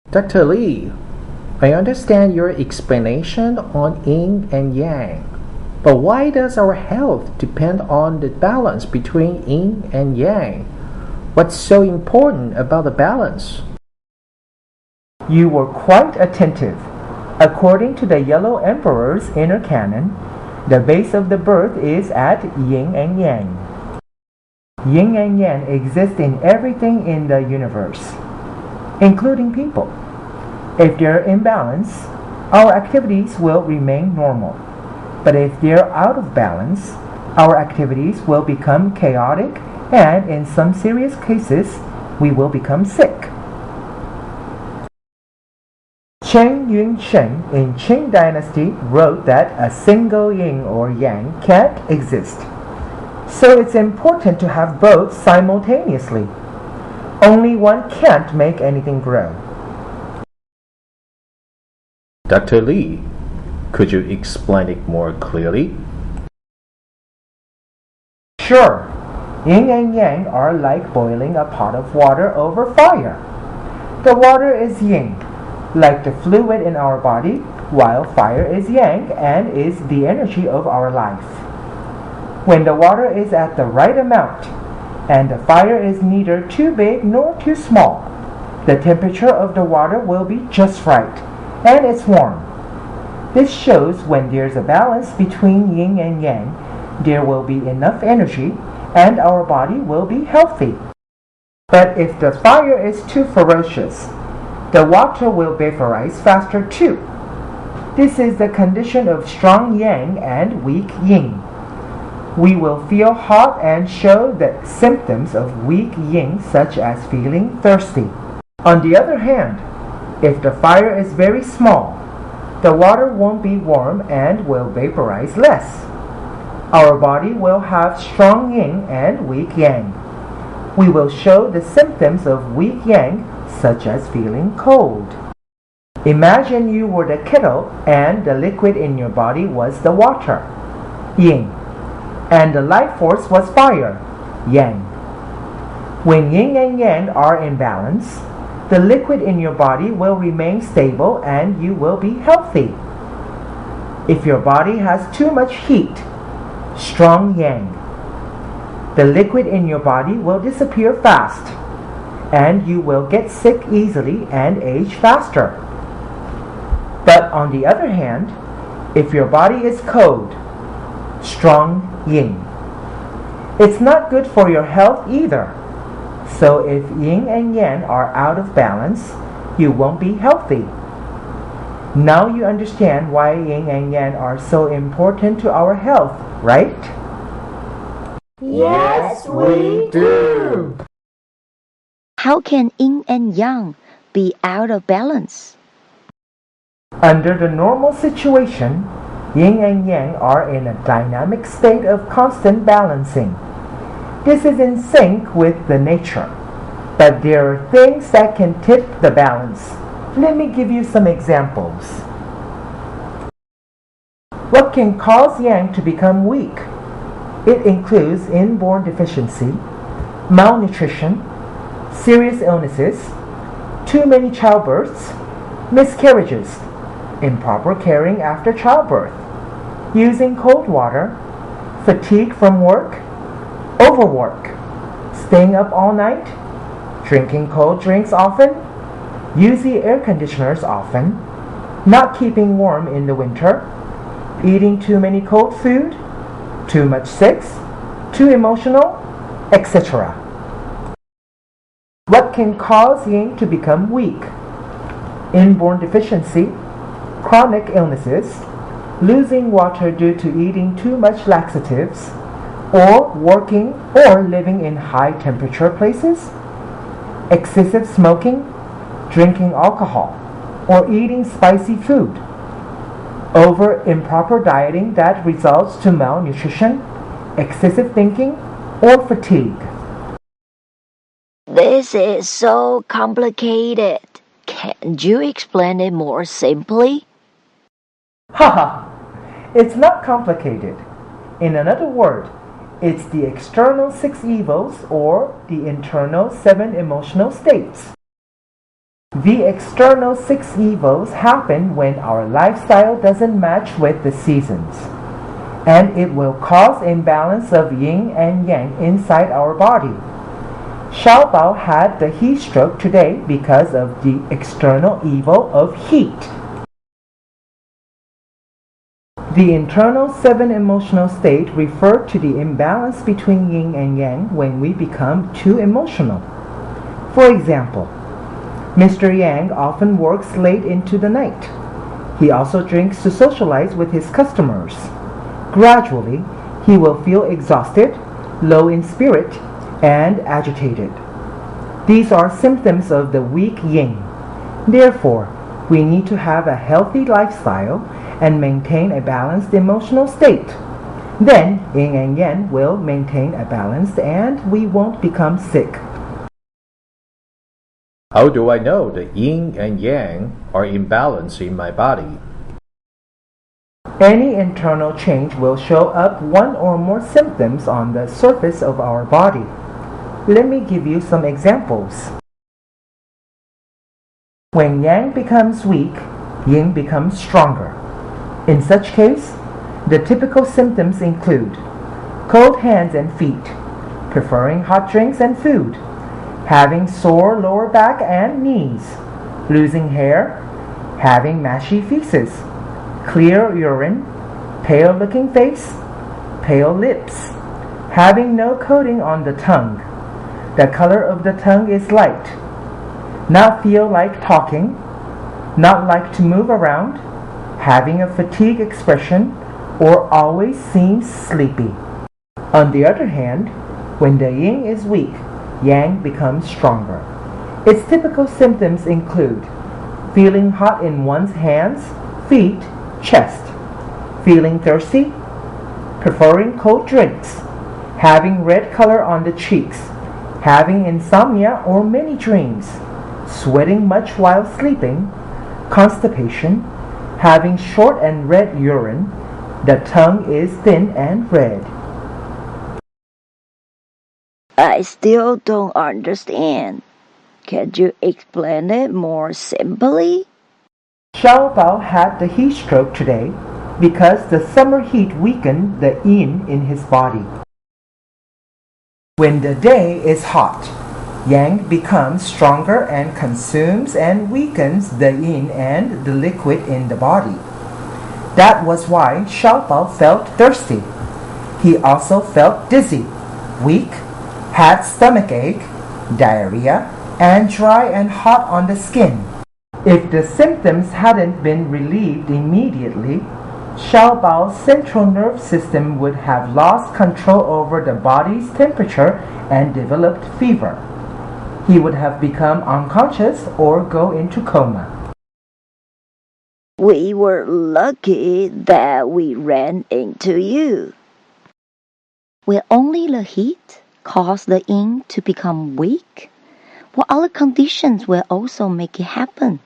Dr. Lee, I understand your explanation on yin and yang, but why does our health depend on the balance between yin and yang? What's so important about the balance? You were quite attentive. According to the Yellow Emperor's inner canon, the base of the birth is at yin and yang. Yin and yang exist in everything in the universe, including people. If they're in balance, our activities will remain normal. But if they're out of balance, our activities will become chaotic, and in some serious cases, we will become sick. Chen Yunsheng in Qing Dynasty wrote that a single yin or yang can't exist. So it's important to have both simultaneously. Only one can't make anything grow. Dr. Lee, could you explain it more clearly? Sure. Yin and yang are like boiling a pot of water over fire. The water is yin, like the fluid in our body, while fire is yang and is the energy of our life. When the water is at the right amount, and the fire is neither too big nor too small, the temperature of the water will be just right, and it's warm. This shows when there's a balance between yin and yang, there will be enough energy, and our body will be healthy. But if the fire is too ferocious, the water will vaporize faster too. This is the condition of strong yang and weak yin. We will feel hot and show the symptoms of weak yin, such as feeling thirsty. On the other hand, if the fire is very small, the water won't be warm and will vaporize less. Our body will have strong yin and weak yang. We will show the symptoms of weak yang, such as feeling cold. Imagine you were the kettle and the liquid in your body was the water, yin, and the life force was fire, yang. When yin and yang are in balance, the liquid in your body will remain stable and you will be healthy. If your body has too much heat, strong yang, the liquid in your body will disappear fast, and you will get sick easily and age faster. But on the other hand, if your body is cold, strong yin, it's not good for your health either. So if yin and yang are out of balance, you won't be healthy. Now you understand why yin and yang are so important to our health, right? Yes, we do. How can yin and yang be out of balance? Under the normal situation, yin and yang are in a dynamic state of constant balancing. This is in sync with the nature. But there are things that can tip the balance. Let me give you some examples. What can cause yang to become weak? It includes inborn deficiency, malnutrition, serious illnesses, too many childbirths, miscarriages, improper caring after childbirth, using cold water, fatigue from work, overwork, staying up all night, drinking cold drinks often, using air conditioners often, not keeping warm in the winter, eating too many cold food, too much sex, too emotional, etc. What can cause yin to become weak? Inborn deficiency, chronic illnesses, losing water due to eating too much laxatives, or working or living in high temperature places, excessive smoking, drinking alcohol, or eating spicy food, over improper dieting that results to malnutrition, excessive thinking, or fatigue. This is so complicated. Can't you explain it more simply? Haha, it's not complicated. In another word, it's the external 6 evils or the internal 7 emotional states. The external six evils happen when our lifestyle doesn't match with the seasons, and it will cause imbalance of yin and yang inside our body. Xiaobao had the heat stroke today because of the external evil of heat. The internal seven emotional states refer to the imbalance between yin and yang when we become too emotional. For example, Mr. Yang often works late into the night. He also drinks to socialize with his customers. Gradually, he will feel exhausted, low in spirit, and agitated. These are symptoms of the weak yin. Therefore, we need to have a healthy lifestyle and maintain a balanced emotional state. Then, yin and yang will maintain a balance and we won't become sick. How do I know the yin and yang are in balance in my body? Any internal change will show up one or more symptoms on the surface of our body. Let me give you some examples. When yang becomes weak, yin becomes stronger. In such case, the typical symptoms include cold hands and feet, preferring hot drinks and food, having sore lower back and knees, losing hair, having mashy feces, clear urine, pale looking face, pale lips, having no coating on the tongue, the color of the tongue is light, not feel like talking, not like to move around, having a fatigue expression, or always seems sleepy. On the other hand, when the yin is weak, yang becomes stronger. Its typical symptoms include feeling hot in one's hands, feet, chest, feeling thirsty, preferring cold drinks, having red color on the cheeks, having insomnia or many dreams, sweating much while sleeping, constipation, having short and red urine, the tongue is thin and red. I still don't understand. Can you explain it more simply? Xiaobao had the heat stroke today because the summer heat weakened the yin in his body. When the day is hot, yang becomes stronger and consumes and weakens the yin and the liquid in the body. That was why Xiaobao felt thirsty. He also felt dizzy, weak, had stomach ache, diarrhea, and dry and hot on the skin. If the symptoms hadn't been relieved immediately, Xiaobao's central nerve system would have lost control over the body's temperature and developed fever. He would have become unconscious or go into coma. We were lucky that we ran into you. Will only the heat cause the yin to become weak? What other conditions will also make it happen?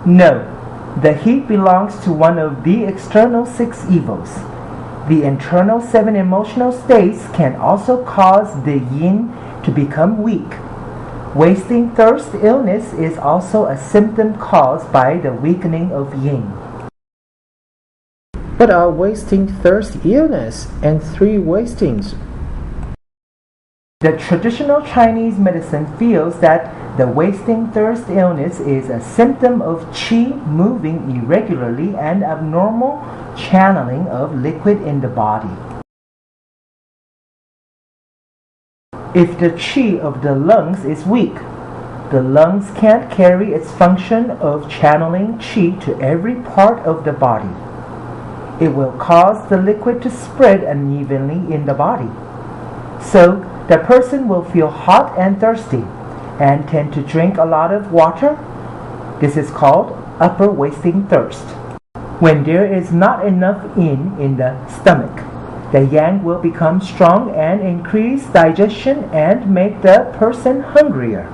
No, the heat belongs to one of the external six evils. The internal seven emotional states can also cause the yin to become weak. Wasting thirst illness is also a symptom caused by the weakening of yin. What are wasting thirst illness and three wastings? The traditional Chinese medicine feels that the wasting thirst illness is a symptom of qi moving irregularly and abnormal channeling of liquid in the body. If the qi of the lungs is weak, the lungs can't carry its function of channeling qi to every part of the body. It will cause the liquid to spread unevenly in the body. So, the person will feel hot and thirsty and tend to drink a lot of water. This is called upper wasting thirst. When there is not enough yin in the stomach, the yang will become strong and increase digestion and make the person hungrier.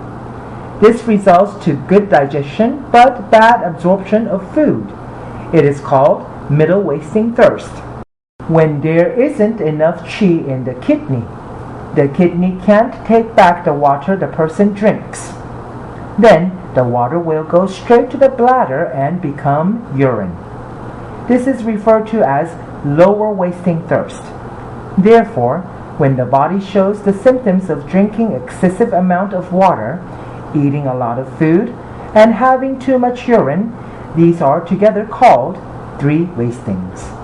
This results to good digestion but bad absorption of food. It is called middle wasting thirst. When there isn't enough qi in the kidney can't take back the water the person drinks. Then the water will go straight to the bladder and become urine. This is referred to as lower wasting thirst. Therefore, when the body shows the symptoms of drinking excessive amount of water, eating a lot of food, and having too much urine, these are together called three wastings.